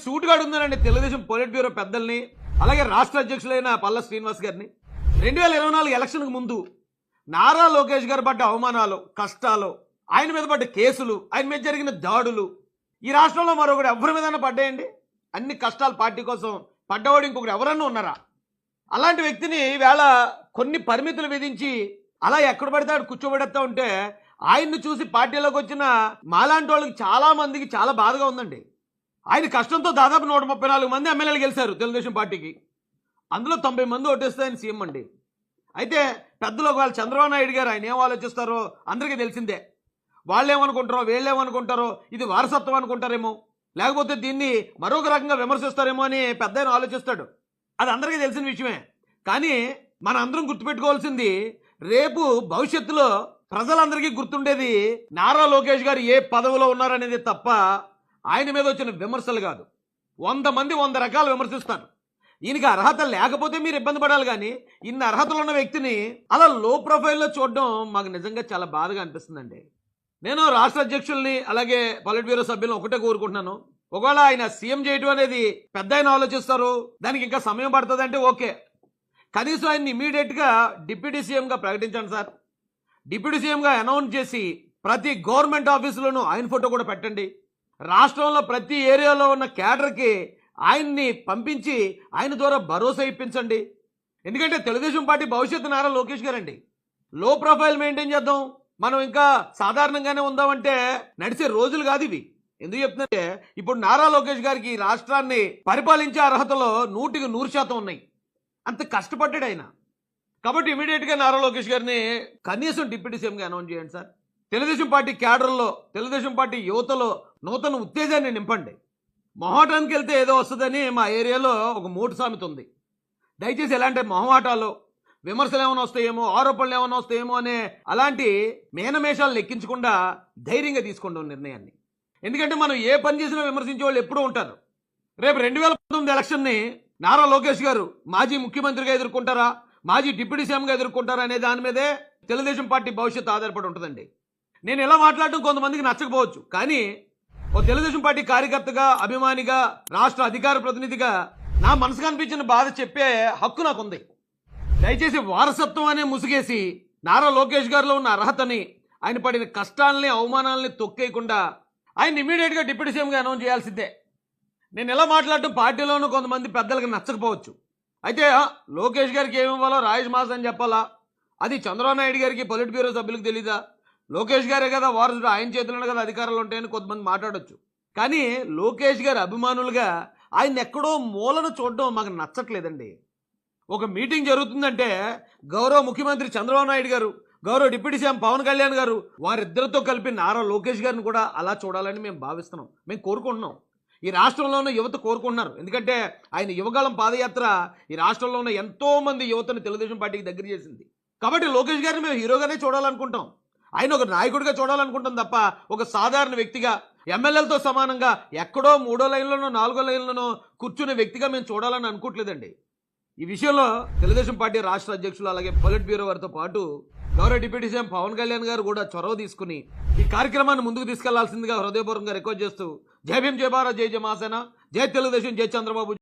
సూటుగాడు ఉందనండి Telugu Desam polit bureau పెద్దల్ని, అలాగే రాష్ట్ర అధ్యక్షులైన పల్ల శ్రీనివాస్ గారిని. 2024 ఎలక్షన్కు ముందు నారా లోకేష్ గారు పడ్డ అవమానాలు, కష్టాలు, ఆయన మీద పడ్డ కేసులు, ఆయన మీద జరిగిన దాడులు ఈ రాష్ట్రంలో మరొకటి ఎవరి మీదన్నా పడ్డాయండి? అన్ని కష్టాలు పార్టీ కోసం పడ్డవాడు ఇంకొకటి ఎవరన్నా ఉన్నారా? అలాంటి వ్యక్తిని వేళ కొన్ని పరిమితులు విధించి అలా ఎక్కడ పడితే అక్కడ కూర్చోబెడతా ఉంటే ఆయన్ని చూసి పార్టీలోకి వచ్చిన మాలాంటి వాళ్ళకి చాలా మందికి చాలా బాధగా ఉందండి. ఆయన కష్టంతో దాదాపు 134 మంది ఎమ్మెల్యేలు గెలిచారు తెలుగుదేశం పార్టీకి. అందులో 90 మంది ఓటేస్తే ఆయన సీఎం అండి. అయితే పెద్దలు ఒకవేళ చంద్రబాబు నాయుడు గారు ఆయన ఏం ఆలోచిస్తారో అందరికీ తెలిసిందే. వాళ్ళు ఏమనుకుంటారో, వీళ్ళు ఏమనుకుంటారో, ఇది వారసత్వం అనుకుంటారేమో, లేకపోతే దీన్ని మరొక రకంగా విమర్శిస్తారేమో అని పెద్ద ఆయన ఆలోచిస్తాడు. అది అందరికీ తెలిసిన విషయమే. కానీ మన అందరం గుర్తుపెట్టుకోవాల్సింది, రేపు భవిష్యత్తులో ప్రజలందరికీ గుర్తుండేది నారా లోకేష్ గారు ఏ పదవిలో ఉన్నారనేది తప్ప ఆయన మీద వచ్చిన విమర్శలు కాదు. 100 మంది 100 రకాలు విమర్శిస్తారు. ఈయనకి అర్హత లేకపోతే మీరు ఇబ్బంది పడాలి, కానీ ఇన్ని అర్హతలు ఉన్న వ్యక్తిని అలా లో ప్రొఫైల్లో చూడడం మాకు నిజంగా చాలా బాధగా అనిపిస్తుందండి. నేను రాష్ట్ర అధ్యక్షుల్ని అలాగే పొలిట్ బ్యూరో సభ్యులను ఒకటే కోరుకుంటున్నాను, ఒకవేళ ఆయన సీఎం చేయడం అనేది పెద్ద ఆయన ఆలోచిస్తారు, దానికి ఇంకా సమయం పడుతుంది అంటే ఓకే, కనీసం ఆయన్ని ఇమీడియట్గా డిప్యూటీ సీఎంగా ప్రకటించండి సార్. డిప్యూటీ సీఎంగా అనౌన్స్ చేసి ప్రతి గవర్నమెంట్ ఆఫీసులోనూ ఆయన ఫోటో కూడా పెట్టండి. రాష్ట్రంలో ప్రతి ఏరియాలో ఉన్న క్యాడర్కి ఆయన్ని పంపించి ఆయన ద్వారా భరోసా ఇప్పించండి. ఎందుకంటే తెలుగుదేశం పార్టీ భవిష్యత్తు నారా లోకేష్ గారండి. లో ప్రొఫైల్ మెయింటైన్ చేద్దాం, మనం ఇంకా సాధారణంగానే ఉందామంటే నడిచే రోజులు కాదు ఇవి. ఎందుకు చెప్తుందంటే ఇప్పుడు నారా లోకేష్ గారికి రాష్ట్రాన్ని పరిపాలించే అర్హతలో 100కి 100% ఉన్నాయి. అంత కష్టపడ్డాడు ఆయన. కాబట్టి ఇమీడియట్గా నారా లోకేష్ గారిని కనీసం డిప్యూటీ సీఎంగా అనౌన్స్ చేయండి సార్. తెలుగుదేశం పార్టీ క్యాడర్లో, తెలుగుదేశం పార్టీ యువతలో నూతన ఉత్తేజాన్ని నింపండి. మొహమాటానికి వెళ్తే ఏదో వస్తుందని మా ఏరియాలో ఒక మూట సామెత ఉంది. దయచేసి ఎలాంటి మొహమాటాలు, విమర్శలు ఏమైనా వస్తాయేమో, ఆరోపణలు ఏమైనా వస్తాయేమో అనే అలాంటి మేనమేషాలు లెక్కించకుండా ధైర్యంగా తీసుకోండి నిర్ణయాన్ని. ఎందుకంటే మనం ఏ పని చేసినా విమర్శించే వాళ్ళు ఎప్పుడూ ఉంటారు. రేపు 2019 ఎలక్షన్ని నారా లోకేష్ గారు మాజీ ముఖ్యమంత్రిగా ఎదుర్కొంటారా, మాజీ డిప్యూటీ సీఎంగా ఎదుర్కొంటారా అనే దాని మీదే తెలుగుదేశం పార్టీ భవిష్యత్తు ఆధారపడి ఉంటుందండి. నేను ఇలా మాట్లాడటం కొంతమందికి నచ్చకపోవచ్చు, కానీ ఓ తెలుగుదేశం పార్టీ కార్యకర్తగా, అభిమానిగా, రాష్ట్ర అధికార ప్రతినిధిగా నా మనసుకు అనిపించిన బాధ చెప్పే హక్కు నాకుంది. దయచేసి వారసత్వం అనే ముసుగేసి నారా లోకేష్ గారిలో ఉన్న అర్హతని, ఆయన పడిన కష్టాలని, అవమానాలని తొక్కేయకుండా ఆయన ఇమీడియట్గా డిప్యూటీ సీఎంగా అనౌన్స్ చేయాల్సిందే. నేను ఎలా మాట్లాడటం పార్టీలోనూ కొంతమంది పెద్దలకు నచ్చకపోవచ్చు. అయితే లోకేష్ గారికి ఏమి ఇవ్వాలో రాజేష్ మాస్ అని చెప్పాలా, అది చంద్రబాబు నాయుడు గారికి పొలిట్ బ్యూరో సభ్యులకు తెలీదా? లోకేష్ గారే కదా వారసుడు, ఆయన చేతుల్లోనే కదా అధికారాలు ఉంటాయని కొంతమంది మాట్లాడొచ్చు. కానీ లోకేష్ గారి అభిమానులుగా ఆయన ఎక్కడో మూలను చూడడం మాకు నచ్చట్లేదండి. ఒక మీటింగ్ జరుగుతుందంటే గౌరవ ముఖ్యమంత్రి చంద్రబాబు నాయుడు గారు, గౌరవ డిప్యూటీ సీఎం పవన్ కళ్యాణ్ గారు, వారిద్దరితో కలిపి నారా లోకేష్ గారిని కూడా అలా చూడాలని మేము భావిస్తున్నాం, మేము కోరుకుంటున్నాం. ఈ రాష్ట్రంలో ఉన్న యువత కోరుకుంటున్నారు. ఎందుకంటే ఆయన యువగళం పాదయాత్ర ఈ రాష్ట్రంలో ఉన్న ఎంతో మంది యువతను తెలుగుదేశం పార్టీకి దగ్గర చేసింది. కాబట్టి లోకేష్ గారిని మేము హీరోగానే చూడాలనుకుంటాం, ఆయన ఒక నాయకుడిగా చూడాలనుకుంటాం తప్ప ఒక సాధారణ వ్యక్తిగా, ఎమ్మెల్యేలతో సమానంగా ఎక్కడో 3వ లైన్లోనో 4వ లైన్లోనో కూర్చునే వ్యక్తిగా మేము చూడాలని అనుకోవట్లేదండి. ఈ విషయంలో తెలుగుదేశం పార్టీ రాష్ట్ర అధ్యక్షులు అలాగే పొలిట్ బ్యూరో వారితో పాటు గౌరవ డిప్యూటీ సీఎం పవన్ కళ్యాణ్ గారు కూడా చొరవ తీసుకుని ఈ కార్యక్రమాన్ని ముందుకు తీసుకెళ్లాల్సిందిగా హృదయపూర్వకంగా రిక్వెస్ట్ చేస్తూ జై భీమ్, జై భారత్, జై జనసేన, జై తెలుగుదేశం, జై చంద్రబాబు.